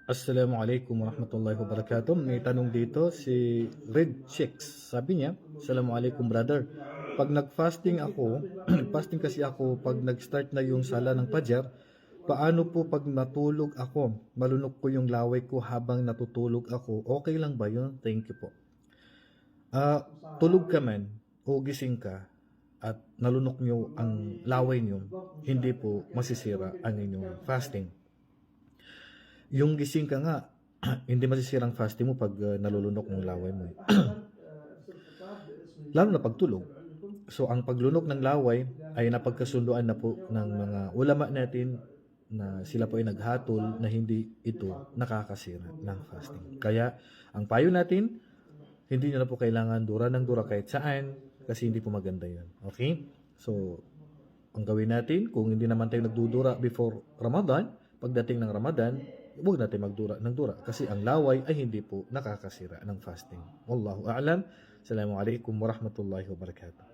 Assalamualaikum warahmatullahi wabarakatuh. May tanong dito si Red Chicks. Sabi niya, Assalamualaikum brother. Pag nag-fasting ako, nag-fasting kasi ako pag nag-start na yung sala ng Pajar, paano po pag natulog ako? Malunok ko yung laway ko habang natutulog ako. Okay lang ba yun? Thank you po. Tulog ka man o gising ka at nalunok nyo ang laway nyo, hindi po masisira ang inyong fasting. Yung gising ka nga, hindi masisira ang fasting mo pag nalulunok ng laway mo. Lalo na pagtulog. So, ang paglunok ng laway ay napagkasunduan na po ng mga ulama natin na sila po ay naghatol na hindi ito nakakasira ng fasting. Kaya, ang payo natin, hindi nyo na po kailangan dura ng dura kahit saan kasi hindi po maganda yun. Okay? So, ang gawin natin, kung hindi naman tayo nagdudura before Ramadan, pagdating ng Ramadan, huwag natin magdura ng dura kasi ang laway ay hindi po nakakasira ng fasting. Wallahu a'lam. Assalamualaikum warahmatullahi wabarakatuh.